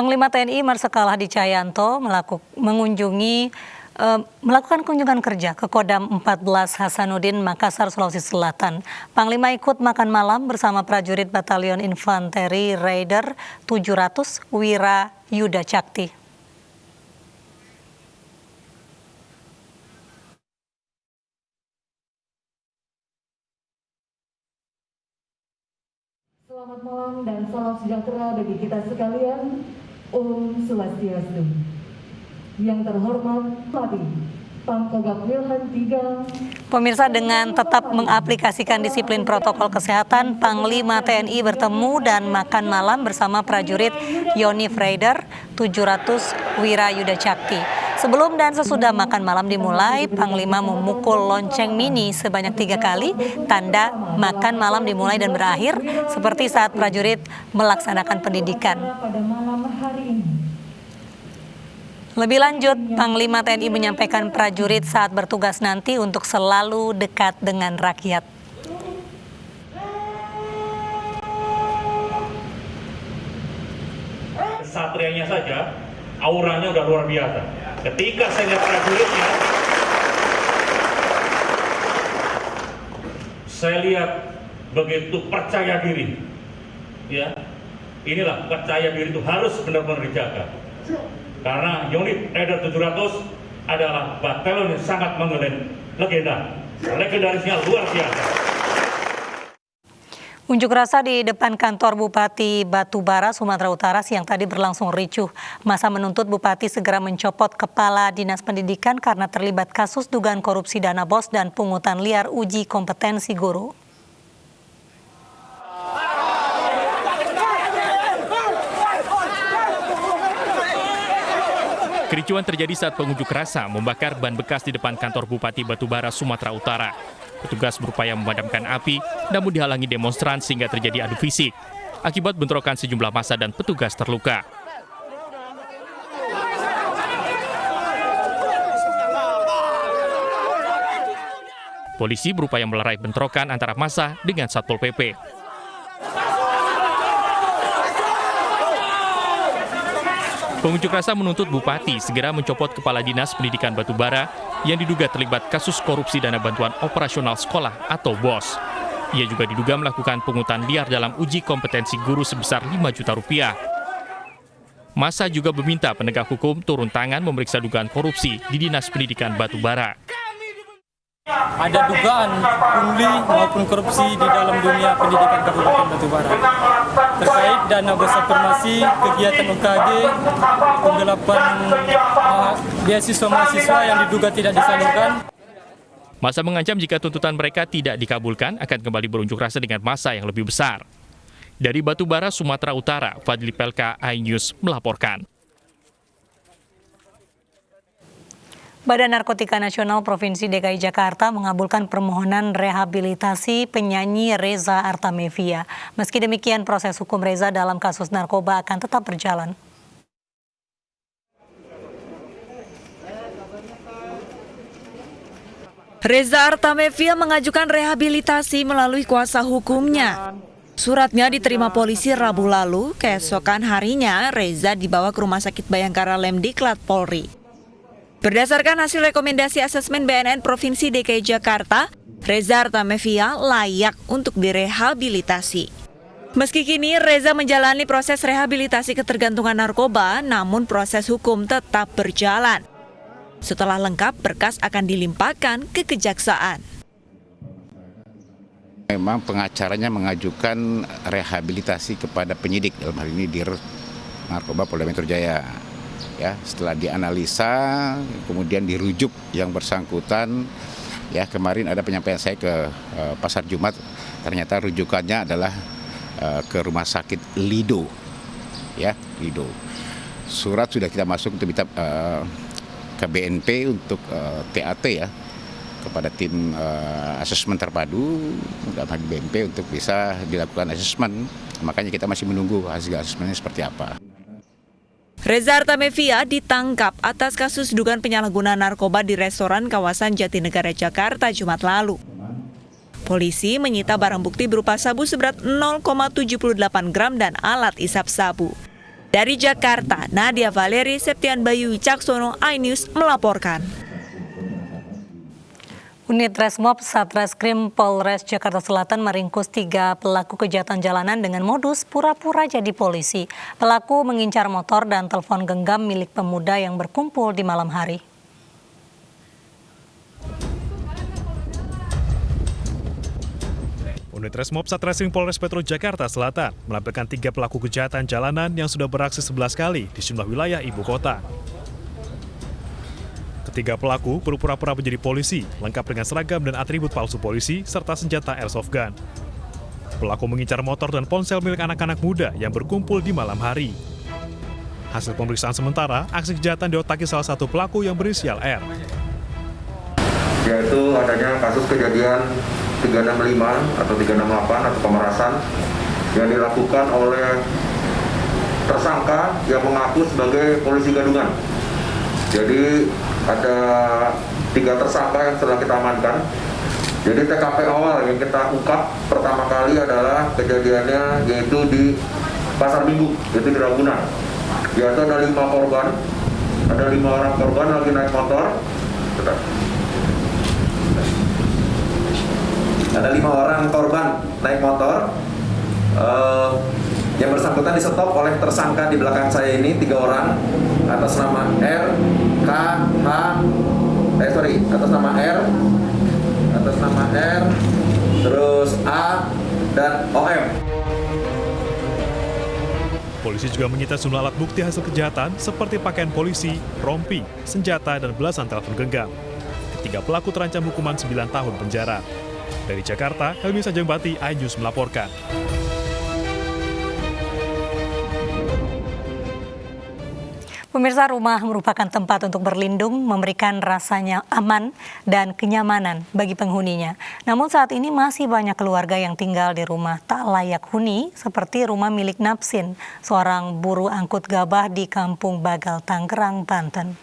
Panglima TNI Marsikal Hadi Cahyanto melakukan kunjungan kerja ke Kodam 14 Hasanuddin, Makassar, Sulawesi Selatan. Panglima ikut makan malam bersama prajurit Batalion Infanteri Raider 700 Wira Yuda Cakti. Selamat malam dan salam sejahtera bagi kita sekalian. Om Swastiastu. Yang terhormat Pati Pangkogap Wilhan III. Pemirsa, dengan tetap mengaplikasikan disiplin protokol kesehatan, Panglima TNI bertemu dan makan malam bersama prajurit Yonif Raider 700 Wira Yuda Cakti. Sebelum dan sesudah makan malam dimulai, Panglima memukul lonceng mini sebanyak 3 kali, tanda makan malam dimulai dan berakhir, seperti saat prajurit melaksanakan pendidikan. Pada malam hari ini. Lebih lanjut, Panglima TNI menyampaikan prajurit saat bertugas nanti untuk selalu dekat dengan rakyat. Kesatrianya saja, auranya udah luar biasa. Ketika saya lihat prajuritnya, saya lihat begitu percaya diri. Ya, inilah percaya diri itu harus benar-benar dijaga. Karena unit Raider 700 adalah batalion yang sangat legenda. Legendarisnya luar biasa. Unjuk rasa di depan kantor Bupati Batubara, Sumatera Utara siang tadi berlangsung ricuh. Massa menuntut Bupati segera mencopot Kepala Dinas Pendidikan karena terlibat kasus dugaan korupsi dana BOS dan pungutan liar uji kompetensi guru. Kericuan terjadi saat pengunjuk rasa membakar ban bekas di depan kantor Bupati Batubara, Sumatera Utara. Petugas berupaya memadamkan api, namun dihalangi demonstran sehingga terjadi adu fisik. Akibat bentrokan sejumlah massa dan petugas terluka. Polisi berupaya melerai bentrokan antara massa dengan Satpol PP. Pengunjuk rasa menuntut Bupati segera mencopot Kepala Dinas Pendidikan Batubara yang diduga terlibat kasus korupsi dana bantuan operasional sekolah atau BOS. Ia juga diduga melakukan pungutan liar dalam uji kompetensi guru sebesar 5 juta rupiah. Massa juga meminta penegak hukum turun tangan memeriksa dugaan korupsi di Dinas Pendidikan Batubara. Ada dugaan pungli maupun korupsi di dalam dunia pendidikan Kabupaten Batubara. Terkait dana BOS afirmasi, kegiatan UKG, penggelapan beasiswa mahasiswa yang diduga tidak disalurkan. Massa mengancam jika tuntutan mereka tidak dikabulkan akan kembali berunjuk rasa dengan massa yang lebih besar. Dari Batubara, Sumatera Utara, Fadli Pelka, iNews melaporkan. Badan Narkotika Nasional Provinsi DKI Jakarta mengabulkan permohonan rehabilitasi penyanyi Reza Artamevia. Meski demikian, proses hukum Reza dalam kasus narkoba akan tetap berjalan. Reza Artamevia mengajukan rehabilitasi melalui kuasa hukumnya. Suratnya diterima polisi Rabu lalu, keesokan harinya Reza dibawa ke Rumah Sakit Bayangkara Lemdiklat Polri. Berdasarkan hasil rekomendasi asesmen BNN Provinsi DKI Jakarta, Reza Artamevia layak untuk direhabilitasi. Meski kini Reza menjalani proses rehabilitasi ketergantungan narkoba, namun proses hukum tetap berjalan. Setelah lengkap, berkas akan dilimpahkan ke kejaksaan. Memang pengacaranya mengajukan rehabilitasi kepada penyidik, dalam hal ini Dir Narkoba Polda Metro Jaya. Ya, setelah dianalisa, kemudian dirujuk yang bersangkutan. Ya, kemarin ada penyampaian saya ke Pasar Jumat, ternyata rujukannya adalah ke Rumah Sakit Lido. Ya, Lido. Surat sudah kita masuk untuk minta ke BNP untuk TAT ya, kepada tim asesmen terpadu dalam BNP untuk bisa dilakukan asesmen. Makanya kita masih menunggu hasil asesmennya seperti apa. Reza Artamevia ditangkap atas kasus dugaan penyalahgunaan narkoba di restoran kawasan Jatinegara, Jakarta, Jumat lalu. Polisi menyita barang bukti berupa sabu seberat 0,78 gram dan alat isap sabu. Dari Jakarta, Nadia Valeri, Septian Bayu Wicaksono, iNews melaporkan. Unit Resmob Satreskrim Polres Jakarta Selatan meringkus 3 pelaku kejahatan jalanan dengan modus pura-pura jadi polisi. Pelaku mengincar motor dan telepon genggam milik pemuda yang berkumpul di malam hari. Unit Resmob Satreskrim Polres Metro Jakarta Selatan melaporkan 3 pelaku kejahatan jalanan yang sudah beraksi 11 kali di sejumlah wilayah ibu kota. Ketiga pelaku berpura-pura menjadi polisi, lengkap dengan seragam dan atribut palsu polisi, serta senjata airsoft gun. Pelaku mengincar motor dan ponsel milik anak-anak muda yang berkumpul di malam hari. Hasil pemeriksaan sementara, aksi kejahatan diotaki salah satu pelaku yang berinisial R. Yaitu adanya kasus kejadian 365 atau 368 atau pemerasan yang dilakukan oleh tersangka yang mengaku sebagai polisi gadungan. Jadi ada 3 tersangka yang telah kita amankan. Jadi TKP awal yang kita ungkap pertama kali adalah kejadiannya yaitu di Pasar Minggu, yaitu di Ragunan. Yaitu ada 5 korban, ada 5 orang korban lagi naik motor. Ada 5 orang korban naik motor, yang bersangkutan disetop oleh tersangka di belakang saya ini 3 orang atas nama R, K, H, atas nama R, terus A dan OM. Polisi juga menyita sejumlah alat bukti hasil kejahatan seperti pakaian polisi, rompi, senjata, dan belasan telepon genggam. Ketiga pelaku terancam hukuman 9 tahun penjara. Dari Jakarta, Helmi Sanjangbati, iNews melaporkan. Pemirsa, rumah merupakan tempat untuk berlindung, memberikan rasanya aman dan kenyamanan bagi penghuninya. Namun saat ini masih banyak keluarga yang tinggal di rumah tak layak huni, seperti rumah milik Napsin, seorang buruh angkut gabah di Kampung Bagal, Tangerang, Banten.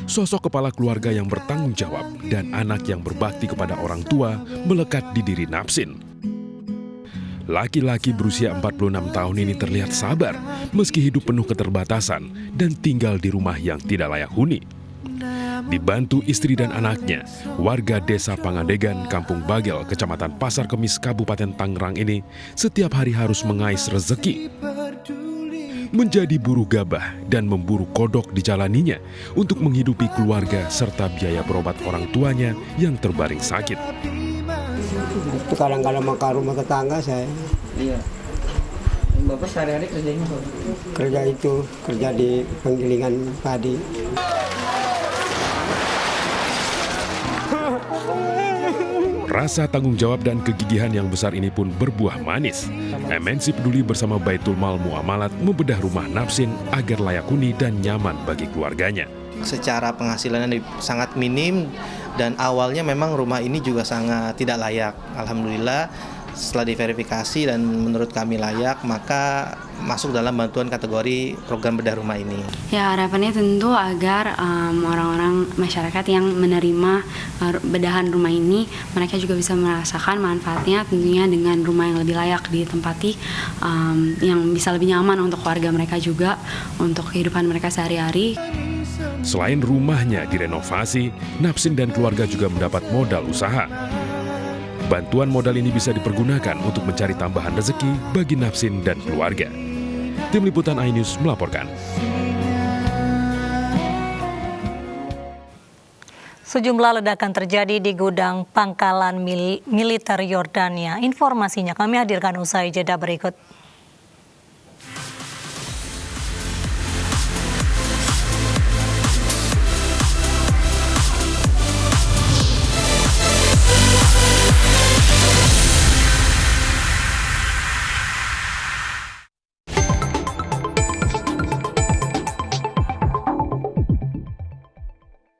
Sosok kepala keluarga yang bertanggung jawab dan anak yang berbakti kepada orang tua melekat di diri Napsin. Laki-laki berusia 46 tahun ini terlihat sabar meski hidup penuh keterbatasan dan tinggal di rumah yang tidak layak huni. Dibantu istri dan anaknya, warga desa Pangandegan, Kampung Bagel, Kecamatan Pasar Kemis, Kabupaten Tangerang ini setiap hari harus mengais rezeki. Menjadi buruh gabah dan memburu kodok dijalaninya untuk menghidupi keluarga serta biaya berobat orang tuanya yang terbaring sakit. Itu kadang-kadang makan rumah tetangga saya. Iya. Bapak sehari-hari kerjanya apa? Kerja di penggilingan padi. Rasa tanggung jawab dan kegigihan yang besar ini pun berbuah manis. MNC Peduli bersama Baitul Mal Muamalat membedah rumah Napsin agar layak huni dan nyaman bagi keluarganya. Secara penghasilannya sangat minim dan awalnya memang rumah ini juga sangat tidak layak. Alhamdulillah setelah diverifikasi dan menurut kami layak, maka masuk dalam bantuan kategori program bedah rumah ini. Ya, harapannya tentu agar orang-orang masyarakat yang menerima bedahan rumah ini, mereka juga bisa merasakan manfaatnya tentunya dengan rumah yang lebih layak ditempati, yang bisa lebih nyaman untuk keluarga mereka juga, untuk kehidupan mereka sehari-hari. Selain rumahnya direnovasi, Napsin dan keluarga juga mendapat modal usaha. Bantuan modal ini bisa dipergunakan untuk mencari tambahan rezeki bagi Napsin dan keluarga. Tim Liputan iNews melaporkan. Sejumlah ledakan terjadi di gudang pangkalan militer Yordania. Informasinya kami hadirkan usai jeda berikut.